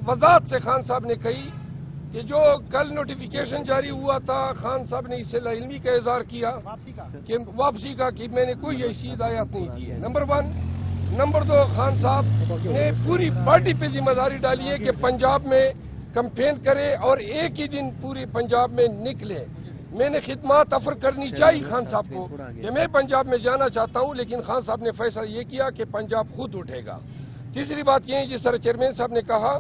वजाहत से खान साहब ने कही कि जो कल नोटिफिकेशन जारी हुआ था, खान साहब ने इससे लाइलमी का इजहार किया कि वापसी का कि मैंने कोई ऐसी हिदायत नहीं दी है, नंबर 1। नंबर 2, खान साहब ने पूरी पार्टी पे जिम्मेदारी डाली है कि पंजाब में कैंपेन करे और एक ही दिन पूरे पंजाब में निकले। मैंने खिदमत ऑफर करनी चाहिए खान साहब को कि मैं पंजाब में जाना चाहता हूं, लेकिन खान साहब ने फैसला ये किया कि पंजाब खुद उठेगा। तीसरी बात यह है, जिस तरह चेयरमैन साहब ने कहा,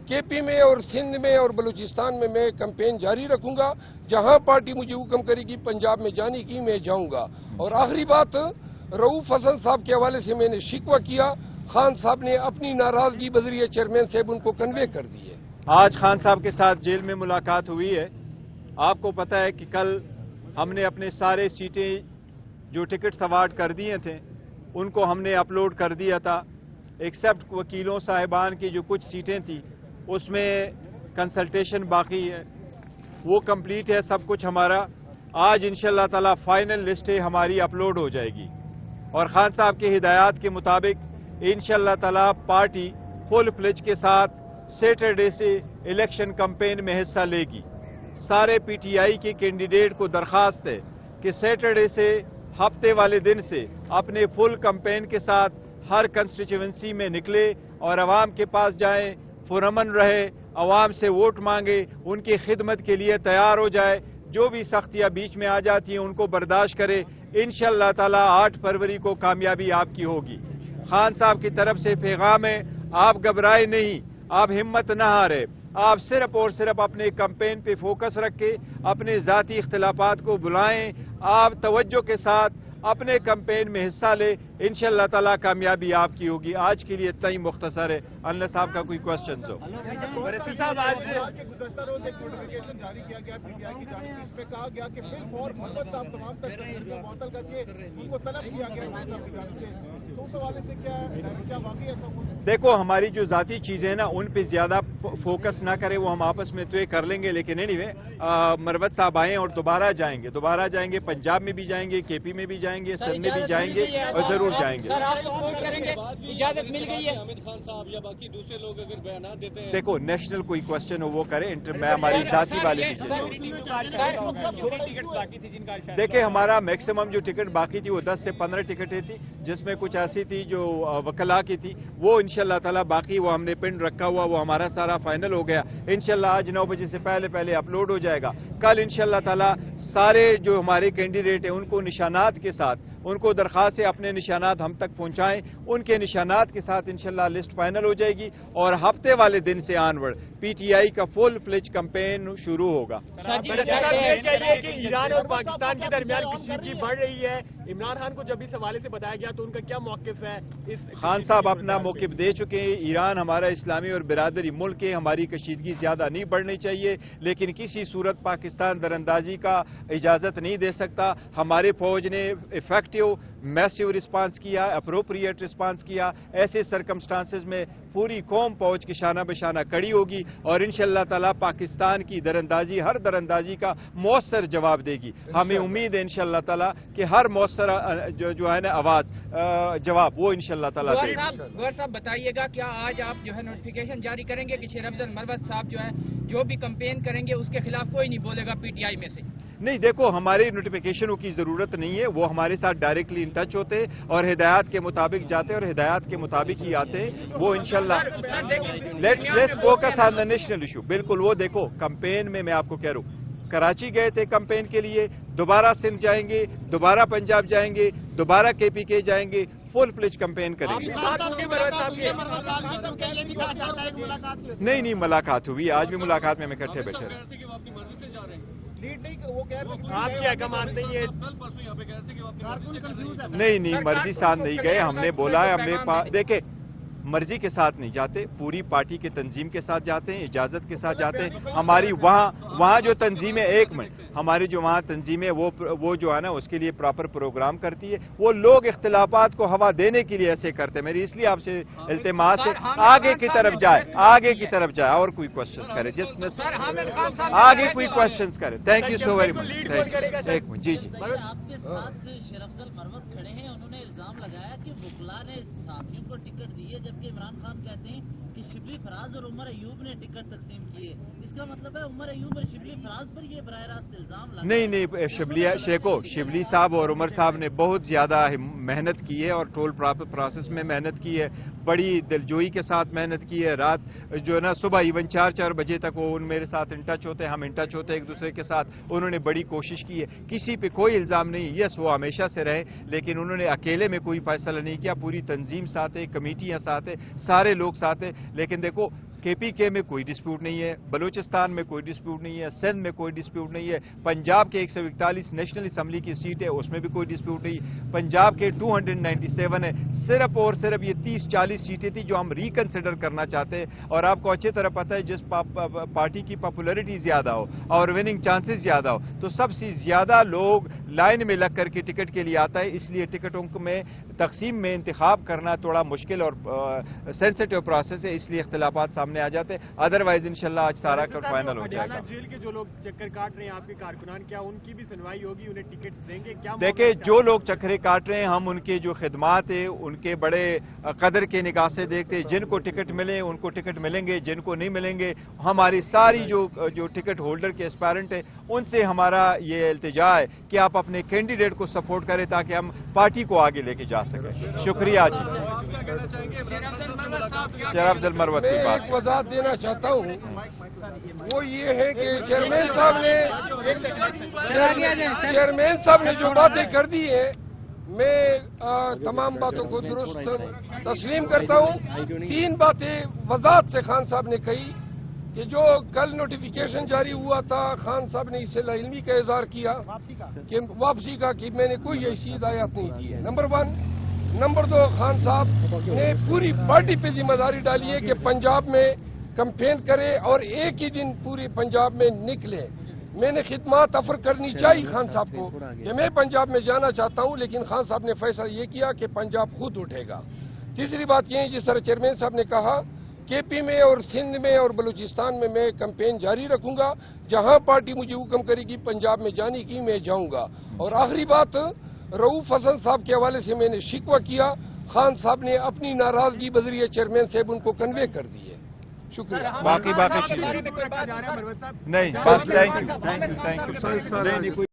केपी में और सिंध में और बलूचिस्तान में मैं कैंपेन जारी रखूंगा। जहां पार्टी मुझे हुक्म करेगी पंजाब में जाने की, मैं जाऊंगा। और आखिरी बात, रऊफ हसन साहब के हवाले से मैंने शिकवा किया, खान साहब ने अपनी नाराजगी बजरिए चेयरमैन साहब उनको कन्वे कर दी है। आज खान साहब के साथ जेल में मुलाकात हुई है। आपको पता है कि कल हमने अपने सारे सीटें जो टिकट अवार्ड कर दिए थे उनको हमने अपलोड कर दिया था, एक्सेप्ट वकीलों साहिबान की जो कुछ सीटें थी उसमें कंसल्टेशन बाकी है, वो कंप्लीट है सब कुछ हमारा। आज इंशाल्लाह ताला फाइनल लिस्टें हमारी अपलोड हो जाएगी और खान साहब के हिदायत के मुताबिक इंशाल्लाह ताला पार्टी फुल फ्लेज के साथ सैटरडे से इलेक्शन कैंपेन में हिस्सा लेगी। सारे पीटीआई के कैंडिडेट को दरखास्त है कि सैटरडे से हफ्ते वाले दिन से अपने फुल कैंपेन के साथ हर कंस्टिट्यूएंसी में निकले और अवाम के पास जाएं, पुरअमन रहे, अवाम से वोट मांगे, उनकी खिदमत के लिए तैयार हो जाए। जो भी सख्तियां बीच में आ जाती हैं उनको बर्दाश्त करे। इंशाअल्लाह ताला 8 फरवरी को कामयाबी आपकी होगी। खान साहब की तरफ से पैगाम है, आप घबराए नहीं, आप हिम्मत न हारे, आप सिर्फ और सिर्फ अपने कैंपेन पे फोकस रखें, अपने जाती इख्तिलाफात को बुलाएं, आप तवज्जो के साथ अपने कैंपेन में हिस्सा ले, इंशाअल्लाह ताला कामयाबी आपकी होगी। आज के लिए इतना ही मुख्तसर है, अल्लाह साहब का कोई क्वेश्चन हो। साहब आज गुज़श्ता रोज एक नोटिफिकेशन जारी किया गया पीटीआई की जानिब से, इसमें कहा गया कि फिल फॉर मोहम्मद साहब तमाम तक मुअत्तल करके उनको तलब किया गया। तो उस हवाले से क्या वाकई ऐसा हुआ? देखो, हमारी जो जाती चीजें हैं ना उन पे ज्यादा फोकस ना करें, वो हम आपस में तय कर लेंगे। लेकिन एनीवे मरवत साहब आए और दोबारा जाएंगे, पंजाब में भी जाएंगे, केपी में भी जाएंगे, सिंध में भी जाएंगे और जरूर जाएंगे। इजाजत मिल गई है हामिद खान साहब या बाकी दूसरे लोग अगर बयान देते हैं? देखो, नेशनल कोई क्वेश्चन हो वो करे, मैं हमारी जाती वाली चीजें। देखिए, हमारा मैक्सिमम जो टिकट बाकी थी वो 10 से 15 टिकटें थी, जिसमें कुछ ऐसी थी जो वकला की थी, वो इंशाल्लाह ताला बाकी वो हमने पिन रखा हुआ, वो हमारा सारा फाइनल हो गया। इंशाल्लाह आज 9 बजे से पहले अपलोड हो जाएगा। कल इंशाल्लाह ताला सारे जो हमारे कैंडिडेट हैं उनको निशानात के साथ, उनको दरखास्त है अपने निशानात हम तक पहुंचाएं, उनके निशानात के साथ इंशाल्लाह लिस्ट फाइनल हो जाएगी और हफ्ते वाले दिन से ऑनवर्ड पीटीआई का फुल फ्लेज कैंपेन शुरू होगा। ईरान और पाकिस्तान के दरमियान कशीदगी बढ़ रही है, इमरान खान को जब इस हवाले से बताया गया तो उनका क्या मौकिफ है? खान साहब अपना मौकिफ दे चुके हैं। ईरान हमारा इस्लामी और बिरादरी मुल्क है, हमारी कशीदगी ज्यादा नहीं बढ़नी चाहिए, लेकिन किसी सूरत पाकिस्तान दरअंदाजी का इजाजत नहीं दे सकता। हमारे फौज ने इफेक्टिव मैसिव रिस्पांस किया, अप्रोप्रिएट रिस्पांस किया। ऐसे सर्कमस्टांसेस में पूरी कौम फौज की शाना बशाना खड़ी होगी और इंशाअल्लाह ताला पाकिस्तान की दरअंदाजी, हर दरअंदाजी का मौसर जवाब देगी। हमें उम्मीद है इंशाअल्लाह ताला कि हर मौसर जो है ना आवाज जवाब वो इंशाअल्लाह ताला देगी। गौर साहब बताइएगा, क्या आज आप जो है नोटिफिकेशन जारी करेंगे कि शेर अफजल मरवत साहब जो है जो भी कैंपेन करेंगे उसके खिलाफ कोई नहीं बोलेगा पीटीआई में से? नहीं, देखो, हमारी नोटिफिकेशनों की जरूरत नहीं है, वो हमारे साथ डायरेक्टली इन टच होते और हिदायत के मुताबिक जाते और हिदायत के मुताबिक ही आते हैं। वो इंशाल्लाह let's focus on the national issue. बिल्कुल, वो देखो कैंपेन में मैं आपको कह रहा हूँ, कराची गए थे कैंपेन के लिए, दोबारा सिंध जाएंगे, दोबारा पंजाब जाएंगे, दोबारा केपी के जाएंगे, फुल फ्लेज कैंपेन करेंगे। नहीं, मुलाकात हुई, आज भी मुलाकात में हम इकट्ठे बैठे रहे। नहीं, मर्जी साथ नहीं गए, हमने बोला है हमें देखे मर्जी के साथ नहीं जाते, पूरी पार्टी के तंजीम के साथ जाते हैं, इजाजत के साथ जाते हैं। हमारी वहाँ जो तंजीम है, एक मिनट, हमारी जो वहाँ तंजीम है वो जो है ना उसके लिए प्रॉपर प्रोग्राम करती है। वो लोग इख्तिलाफात को हवा देने के लिए ऐसे करते हैं। मेरी इसलिए आपसे इल्तिमास है आगे की तरफ जाए और कोई क्वेश्चन करे, जिसमें आगे कोई क्वेश्चन करे। Thank you so very much. एक मिनट, जी। आपके साथ शेर अफजल मरवत खड़े हैं, उन्होंने इल्जाम लगाया कि वकला ने साथियों को टिकट दी है, जबकि इमरान खान कहते हैं कि شبلی فراز اور عمر ایوب نے ٹکٹ تقسیم کیے، اس کا مطلب ہے عمر ایوب اور شبلی فراز پر یہ براہ راست الزام لگا؟ نہیں شبلی صاحب اور عمر صاحب نے بہت زیادہ محنت کی ہے اور ٹول پروسیس میں محنت کی ہے، بڑی دلجوئی کے ساتھ محنت کی ہے. رات جو ہے نا صبح ایون 4 بجے تک وہ میرے ساتھ ان ٹچ ہوتے ہیں، ہم ان ٹچ ہوتے ہیں ایک دوسرے کے ساتھ. انہوں نے بڑی کوشش کی ہے، کسی پہ کوئی الزام نہیں. یس وہ ہمیشہ سے رہے لیکن انہوں نے اکیلے میں کوئی فیصلہ نہیں کیا، پوری تنظیم ساتھ ہے، کمیٹیاں ساتھ ہے، سارے لوگ ساتھ ہیں. لیکن دیکھو کے پی کے میں کوئی ڈسپیوٹ نہیں ہے، بلوچستان میں کوئی ڈسپیوٹ نہیں ہے، سندھ میں کوئی ڈسپیوٹ نہیں ہے، پنجاب کے 141 نیشنل اسمبلی کی سیٹ ہے اس میں بھی کوئی ڈسپیوٹ نہیں، پنجاب کے 297 ہے. صرف اور صرف یہ 30-40 سیٹیں تھی جو ہم ریکنسیڈر کرنا چاہتے ہیں. اور آپ کو اچھی طرح پتہ ہے جس پارٹی کی پاپولیرٹی زیادہ ہو اور وننگ چانسز زیادہ ہو تو سب سے زیادہ لوگ لائن میں لگ کر کے ٹکٹ کے لیے آتا ہے. اس لیے ٹکٹوں میں تقسیم میں انتخاب کرنا تھوڑا مشکل اور سینسٹیو پروسیس ہے، اس لیے اختلافات سامنے آ جاتے ہیں. ادروائز انشاءاللہ آج سارا کا فائنل ہو جائے گا. جیل کے جو لوگ چکر کاٹ رہے ہیں آپ کے کارکنان، کیا ان کی بھی سنوائی ہوگی؟ انہیں ٹکٹ دیں گے؟ کیا دیکھیں جو لوگ چکرے کاٹ رہے ہیں ہم ان کے جو خدمات ہیں ان کے بڑے قدر کے نگاہ سے دیکھتے ہیں. جن کو ٹکٹ ملے ان کو ٹکٹ ملیں گے، جن کو نہیں ملیں گے. ہماری ساری جو ٹکٹ ہولڈر کے اسپائرنٹ ہیں ان سے ہمارا یہ التجا ہے کہ آپ اپنے کینڈیڈیٹ کو سپورٹ کریں تاکہ ہم پارٹی کو آگے لے کے جا سکیں. شکریہ جی. شیر افضل مروت کی بات ایک وضاحت دینا چاہتا ہوں، وہ یہ ہے کہ چیئرمین صاحب نے جو باتیں کر دی ہیں میں تمام باتوں کو درست تسلیم کرتا ہوں. 3 باتیں وضاحت سے خان صاحب نے کہی کہ جو کل نوٹیفیکیشن جاری ہوا تھا خان صاحب نے اس سے لاعلمی کا اظہار کیا کہ واپسی کا کہ میں نے کوئی ایسی ہدایات نہیں دی ہے. نمبر 1. نمبر 2 خان صاحب نے پوری پارٹی پہ ذمہ داری ڈالی ہے کہ پنجاب میں کمپین کرے اور ایک ہی دن پورے پنجاب میں نکلے. میں نے خدمات افر کرنی چاہیے خان صاحب کو کہ میں پنجاب میں جانا چاہتا ہوں، لیکن خان صاحب نے فیصلہ یہ کیا کہ پنجاب خود اٹھے گا. تیسری بات یہ ہے جس طرح چیئرمین صاحب نے کہا کے پی میں اور سندھ میں اور بلوچستان میں کمپین جاری رکھوں گا. جہاں پارٹی مجھے حکم کرے گی پنجاب میں جانے کی میں جاؤں گا. اور آخری بات رؤوف حسن صاحب کے حوالے سے میں نے شکوہ کیا، خان صاحب نے اپنی ناراضگی بذریعہ چیئرمین صاحب ان کو کنوے کر دی ہے. شکریہ. باقی چیزیں نہیں بس تھینک یو